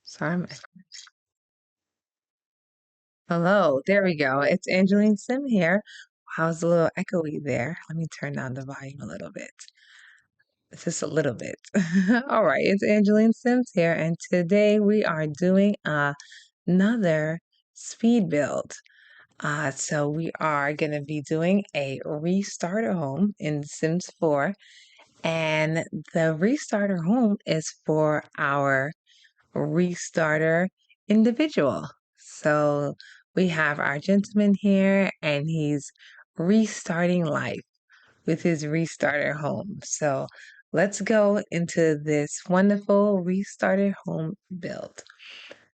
Sorry, hello. There we go. It's AngelineSim here. How's a little echoey there? Let me turn down the volume a little bit. Just a little bit. All right, it's AngelineSims here, and today we are doing another speed build. So we are going to be doing a restarter home in Sims 4, and the restarter home is for our ReStarter individual. So we have our gentleman here, and he's restarting life with his restarter home. So let's go into this wonderful restarter home build.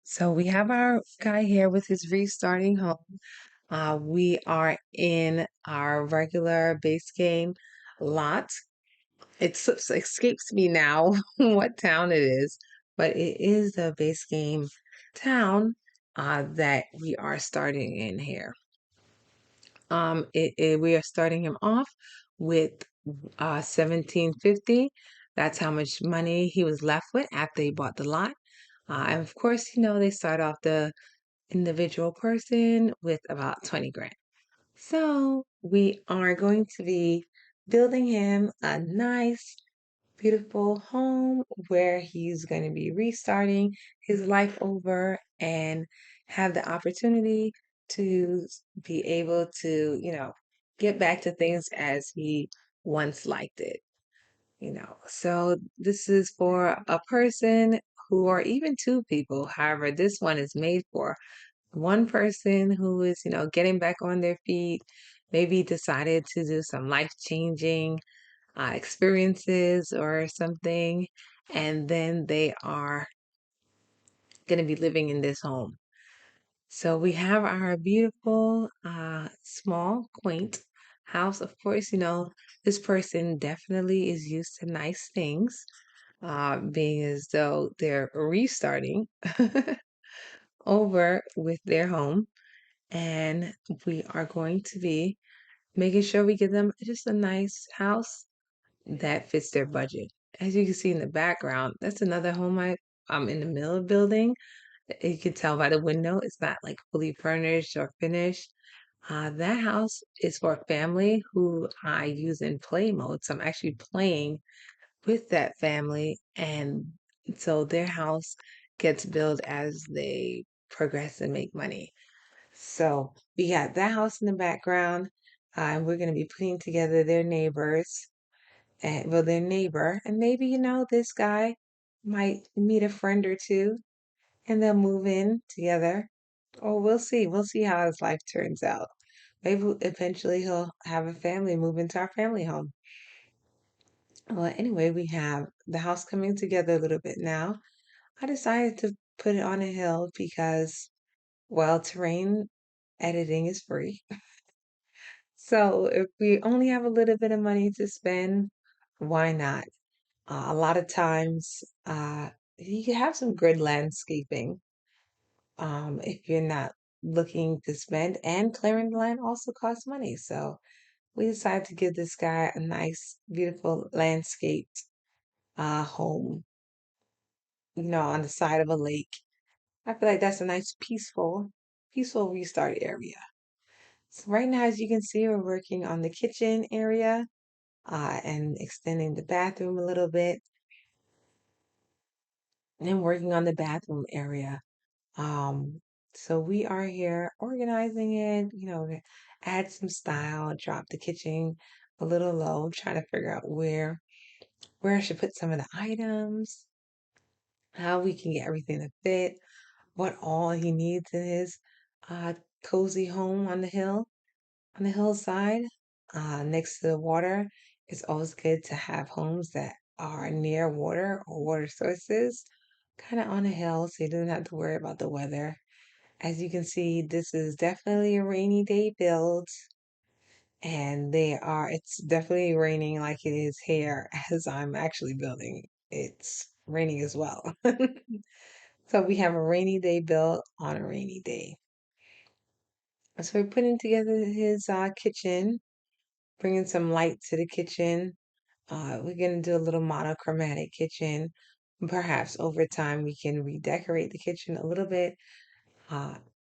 So we have our guy here with his restarting home. We are in our regular base game lot. Escapes me now what town it is, but it is the base game town that we are starting in here. We are starting him off with 1750. That's how much money he was left with after he bought the lot. And of course, they start off the individual person with about 20 grand. So we are going to be building him a nice beautiful home where he's going to be restarting his life over and have the opportunity to be able to, get back to things as he once liked it, So this is for a person who, or even two people. However, this one is made for one person who is, getting back on their feet, maybe decided to do some life-changing experiences or something, and then they are going to be living in this home. So we have our beautiful, small, quaint house. Of course, this person definitely is used to nice things, being as though they're restarting over with their home. And we are going to be making sure we give them just a nice house that fits their budget. As you can see in the background, that's another home I'm in the middle of building. You can tell by the window, it's not like fully furnished or finished. That house is for a family who I use in play mode. So I'm actually playing with that family. And so their house gets built as they progress and make money. So we got that house in the background. And we're going to be putting together their neighbors and well, their neighbor, and maybe this guy might meet a friend or two, and they'll move in together. Or we'll see. We'll see how his life turns out. Maybe eventually he'll have a family, move into our family home. Well, anyway, we have the house coming together a little bit now. I decided to put it on a hill because, well, terrain editing is free. So if we only have a little bit of money to spend, why not? A lot of times, you can have some good landscaping if you're not looking to spend, and clearing the land also costs money. So we decided to give this guy a nice, beautiful landscaped home, on the side of a lake. I feel like that's a nice, peaceful restart area. So right now, as you can see, we're working on the kitchen area and extending the bathroom a little bit, and then working on the bathroom area. So we are here organizing it, to add some style, drop the kitchen a little low, trying to figure out where I should put some of the items, how we can get everything to fit, what all he needs in his uh cozy home on the hillside, next to the water. It's always good to have homes that are near water or water sources, kind of on a hill, so you don't have to worry about the weather. As you can see, this is definitely a rainy day build, and it's definitely raining like it is here as I'm actually building. It's raining as well. So we have a rainy day build on a rainy day. So we're putting together his kitchen, bringing some light to the kitchen. We're gonna do a little monochromatic kitchen. Perhaps over time we can redecorate the kitchen a little bit,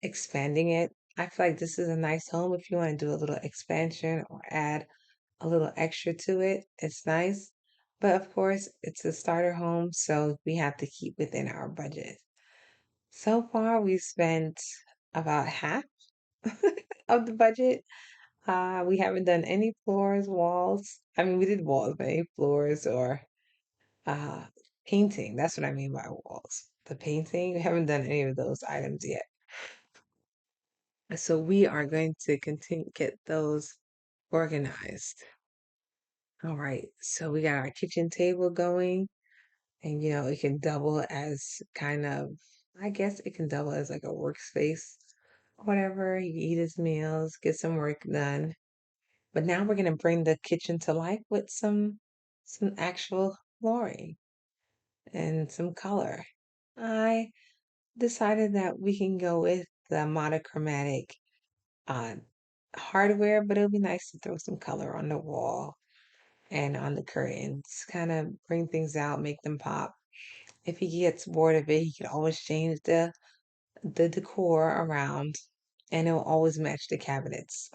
expanding it. I feel like this is a nice home if you want to do a little expansion or add a little extra to it. It's nice. But of course, it's a starter home, so we have to keep within our budget. So far, we spent about half of the budget. We haven't done any floors, walls. I mean, we did walls, but any floors or uh, painting. That's what I mean by walls. The painting, we haven't done any of those items yet. So we are going to continue get those organized. All right. So we got our kitchen table going, and it can double as kind of, I guess it can double as like a workspace, whatever. He can eat his meals, get some work done. But now we're gonna bring the kitchen to life with some actual flooring and some color. I decided that we can go with the monochromatic uh, hardware, but it'll be nice to throw some color on the wall and on the curtains, kind of bring things out, make them pop. If he gets bored of it, he can always change the decor around, and it'll always match the cabinets.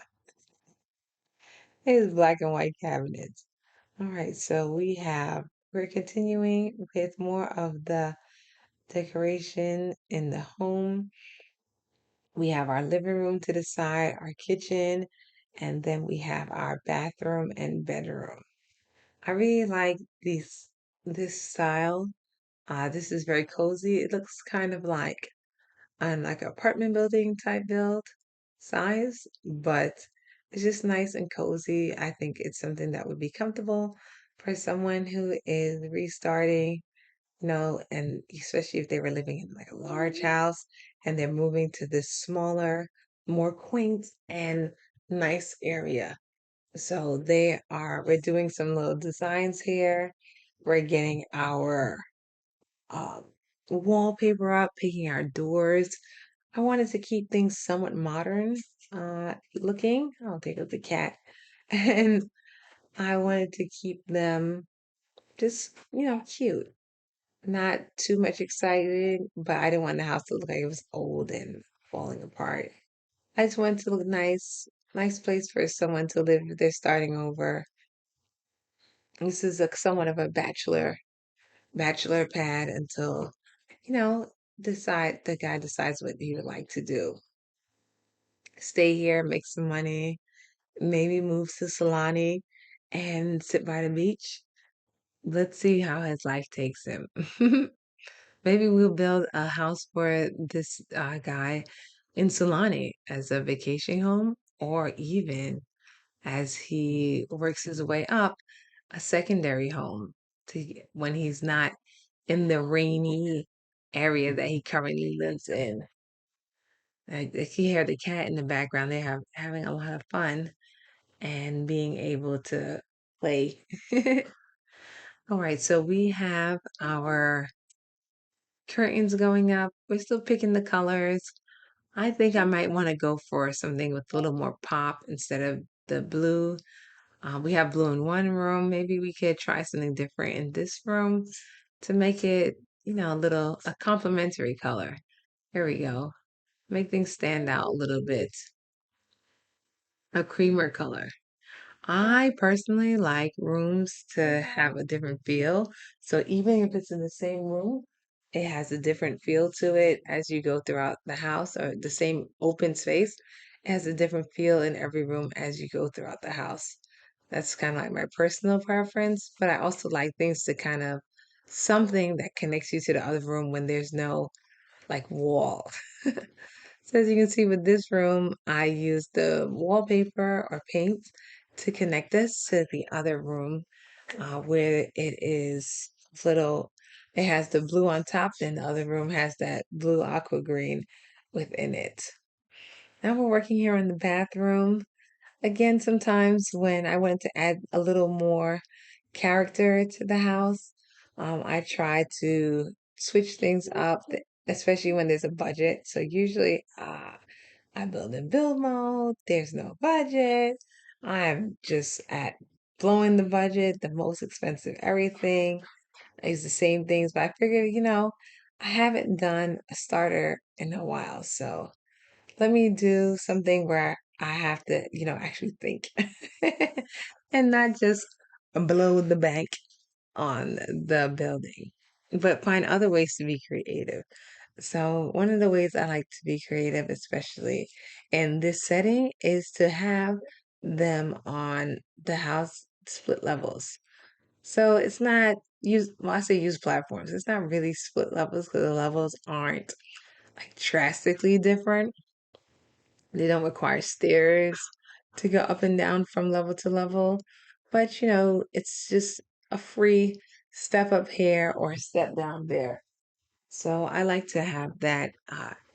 His black and white cabinets. All right, so we're continuing with more of the decoration in the home. We have our living room to the side, our kitchen, and then we have our bathroom and bedroom. I really like this style. This is very cozy. It looks kind of like an apartment building type build size, but it's just nice and cozy. I think it's something that would be comfortable for someone who is restarting, and especially if they were living in like a large house and they're moving to this smaller, more quaint and nice area. So we're doing some little designs here. We're getting our um, wallpaper up, picking our doors. I wanted to keep things somewhat modern looking. Oh, there goes the cat. And I wanted to keep them just, cute. Not too much excited, but I didn't want the house to look like it was old and falling apart. I just wanted to look nice, nice place for someone to live if they're starting over. This is somewhat of a bachelor pad until, you know, the guy decides what he would like to do. Stay here, make some money, maybe move to Solani and sit by the beach. Let's see how his life takes him. Maybe we'll build a house for this guy in Solani as a vacation home, or even as he works his way up, a secondary home when he's not in the rainy area that he currently lives in. Like you hear the cat in the background, they're having a lot of fun and being able to play. All right, so we have our curtains going up. We're still picking the colors. I think I might want to go for something with a little more pop instead of the blue. We have blue in one room. Maybe we could try something different in this room to make it, a complementary color. Here we go. Make things stand out a little bit. A creamer color. I personally like rooms to have a different feel. So even if it's in the same room, it has a different feel to it as you go throughout the house, or the same open space. It has a different feel in every room as you go throughout the house. That's kind of like my personal preference, but I also like things to kind of something that connects you to the other room when there's no like wall. So as you can see with this room, I used the wallpaper or paint to connect us to the other room where it is little, it has the blue on top, and the other room has that blue aqua green within it. Now we're working here in the bathroom. Again, sometimes when I wanted to add a little more character to the house, I try to switch things up, especially when there's a budget. So usually, I build in build mode. There's no budget. I'm just at blowing the budget, the most expensive everything. I use the same things, but I figured, I haven't done a starter in a while. So let me do something where I have to, actually think and not just blow the bank on the building, but find other ways to be creative. So, one of the ways I like to be creative, especially in this setting, is to have them on the house split levels. So, it's not I say use platforms. It's not really split levels because the levels aren't like drastically different. They don't require stairs to go up and down from level to level. But, it's just a free step up here or step down there. So I like to have that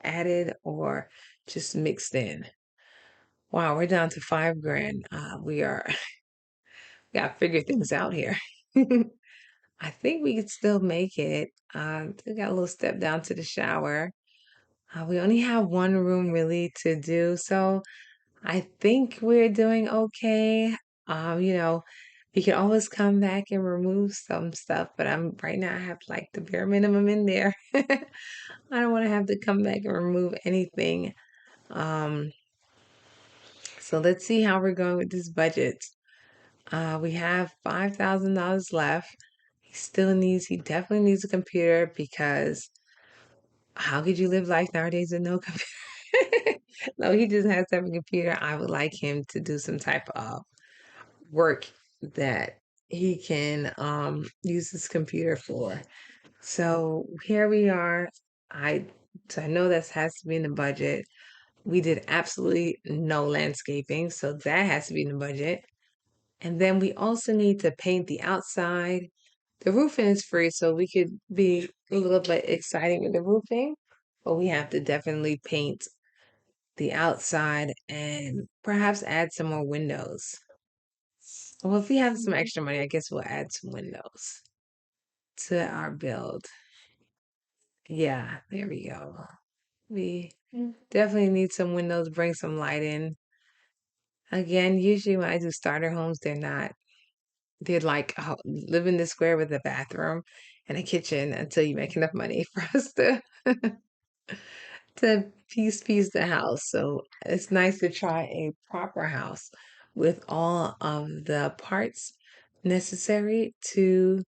added or just mixed in. Wow, we're down to 5 grand. We gotta figure things out here. I think we could still make it. We got a little step down to the shower. We only have one room really to do, so I think we're doing okay. You know, we can always come back and remove some stuff, but I'm right now I have like the bare minimum in there. I don't want to have to come back and remove anything. Um, so let's see how we're going with this budget. We have $5,000 left. He definitely needs a computer because how could you live life nowadays with no computer? No, he just has to have a computer. I would like him to do some type of work that he can use his computer for. So here we are. I so I know that has to be in the budget. We did absolutely no landscaping, so that has to be in the budget. And then we also need to paint the outside. The roofing is free, so we could be a little bit exciting with the roofing, but we have to definitely paint the outside and perhaps add some more windows. Well, if we have some extra money, I guess we'll add some windows to our build. Yeah, there we go. We definitely need some windows, bring some light in. Again, usually when I do starter homes, they're like live in the square with a bathroom and a kitchen until you make enough money for us to piece the house. So it's nice to try a proper house with all of the parts necessary to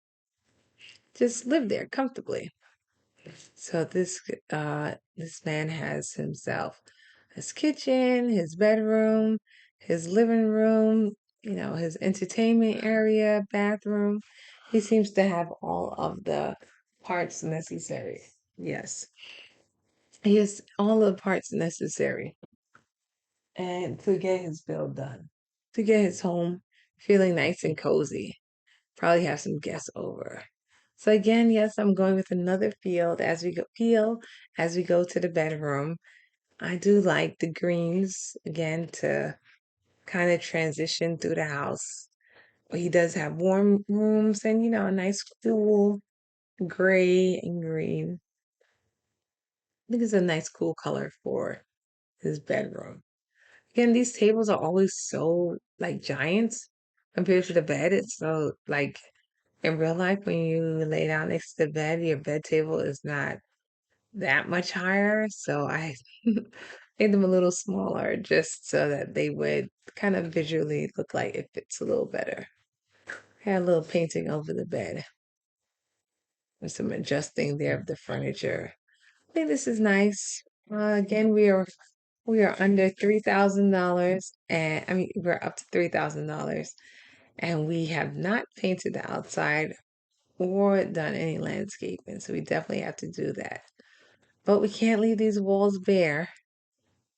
just live there comfortably. So this man has himself his kitchen, his bedroom, his living room, his entertainment area, bathroom. He seems to have all of the parts necessary. Yes. He has all the parts necessary and to get his build done. To get his home feeling nice and cozy. Probably have some guests over. So again, yes, I'm going with another feel as we go to the bedroom. I do like the greens again to kind of transition through the house. But he does have warm rooms and a nice cool gray and green. I think it's a nice cool color for his bedroom. Again, these tables are always so like giants compared to the bed. It's so like in real life when you lay down next to the bed, your bed table is not that much higher. So I made them a little smaller just so that they would kind of visually look like it fits a little better. Had a little painting over the bed and some adjusting there of the furniture. I think this is nice. Again, we are under $3,000, and I mean we're up to $3,000, and we have not painted the outside or done any landscaping, so we definitely have to do that. But we can't leave these walls bare,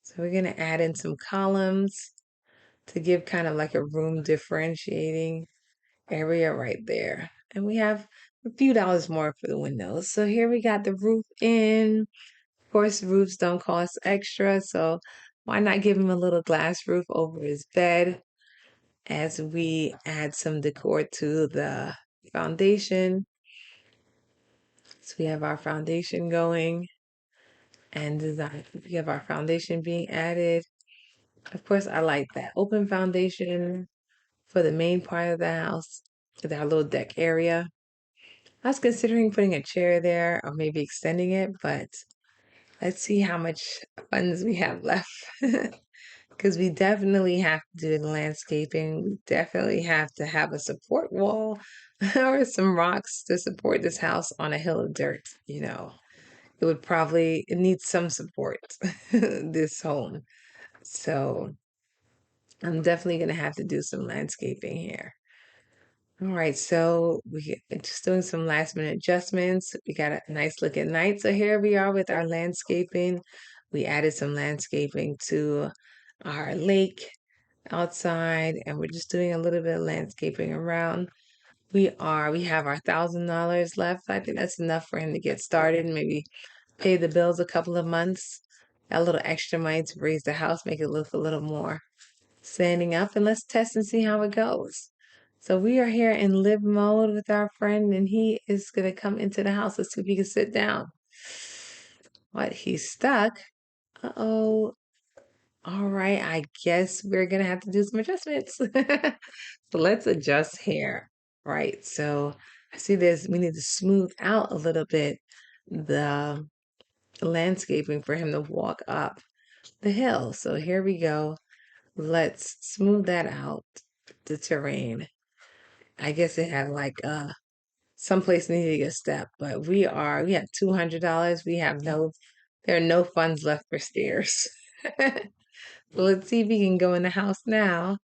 so we're gonna add in some columns to give kind of like a room differentiating area right there. And we have a few dollars more for the windows. So here we got the roof in. Of course, roofs don't cost extra, so why not give him a little glass roof over his bed as we add some decor to the foundation. So we have our foundation going and design. We have our foundation being added. Of course, I like that open foundation for the main part of the house, with our little deck area. I was considering putting a chair there or maybe extending it, but let's see how much funds we have left. Because we definitely have to do the landscaping. We definitely have to have a support wall or some rocks to support this house on a hill of dirt. It needs some support, this home. So I'm definitely going to have to do some landscaping here. All right, so we just doing some last minute adjustments. We got a nice look at night. So here we are with our landscaping. We added some landscaping to our lake outside, and we're just doing a little bit of landscaping around. We have our $1,000 left. I think that's enough for him to get started and maybe pay the bills a couple of months. A little extra money to raise the house, make it look a little more standing up, and let's test and see how it goes. So we are here in live mode with our friend, and he is gonna come into the house. Let's see if he can sit down. What? He's stuck? Uh-oh. All right, I guess we're gonna have to do some adjustments. So let's adjust here. Right. So I see this. We need to smooth out a little bit the landscaping for him to walk up the hill. So here we go. Let's smooth that out, the terrain. I guess it had like someplace needing a step, but we have $200. There are no funds left for stairs. Let's see if he can go in the house now.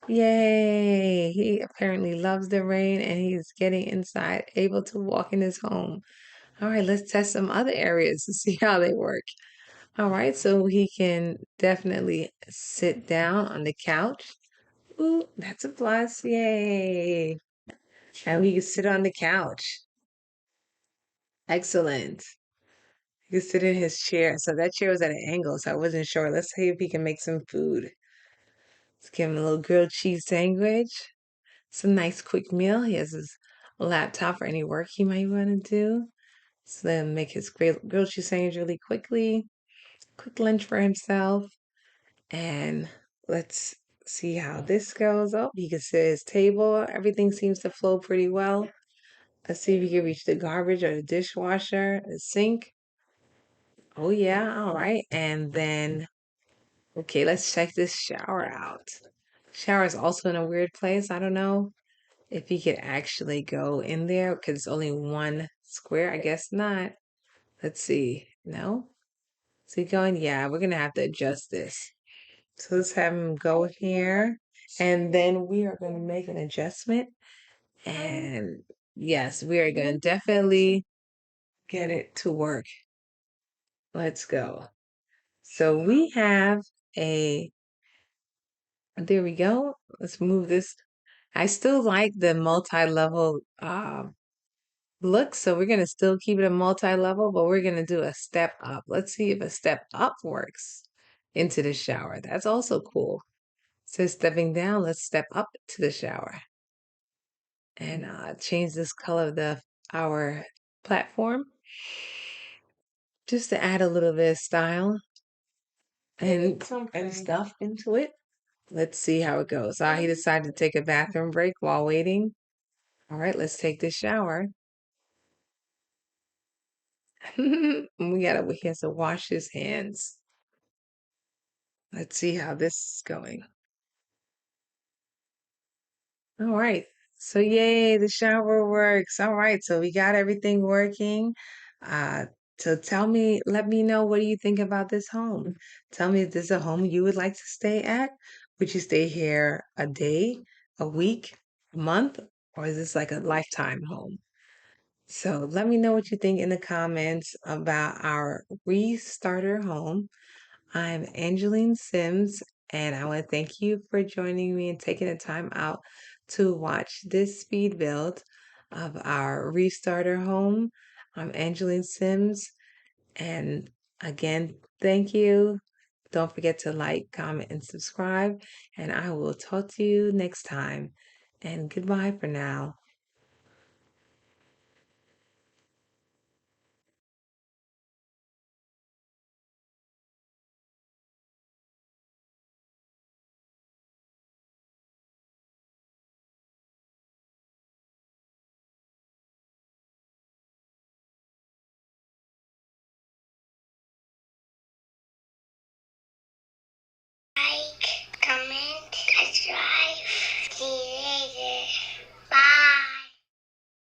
Yay! He apparently loves the rain and he's getting inside, able to walk in his home. All right, let's test some other areas to see how they work. All right, so he can definitely sit down on the couch. Ooh, that's a plus. Yay. And he can sit on the couch. Excellent. He can sit in his chair. So that chair was at an angle, so I wasn't sure. Let's see if he can make some food. Let's give him a little grilled cheese sandwich. Some nice quick meal. He has his laptop for any work he might want to do. So then make his grilled cheese sandwich really quickly. Quick lunch for himself. And let's see how this goes. Oh, he can sit at his table. Everything seems to flow pretty well. Let's see if he can reach the garbage or the dishwasher, the sink. Oh yeah, all right. And then, okay, let's check this shower out. Shower is also in a weird place. I don't know if he could actually go in there because it's only one square. I guess not. Let's see. No? Is he going? Yeah, we're gonna have to adjust this. So let's have him go here. And then we are going to make an adjustment. And yes, we are going to definitely get it to work. Let's go. So we have there we go. Let's move this. I still like the multi-level look, so we're going to still keep it a multi-level, but we're going to do a step up. Let's see if a step up works into the shower. That's also cool. So stepping down, let's step up to the shower and change this color of our platform just to add a little bit of style and stuff into it. Let's see how it goes. He decided to take a bathroom break while waiting. All right, let's take this shower. He has to wash his hands. Let's see how this is going. All right. So yay, the shower works. All right. So we got everything working. Uh, so let me know, what do you think about this home? Tell me, is this a home you would like to stay at? Would you stay here a day, a week, a month, or is this like a lifetime home? So let me know what you think in the comments about our ReStarter home. I'm AngelineSims, and I want to thank you for joining me and taking the time out to watch this speed build of our ReStarter home. I'm AngelineSims, and again, thank you. Don't forget to like, comment, and subscribe, and I will talk to you next time. And goodbye for now.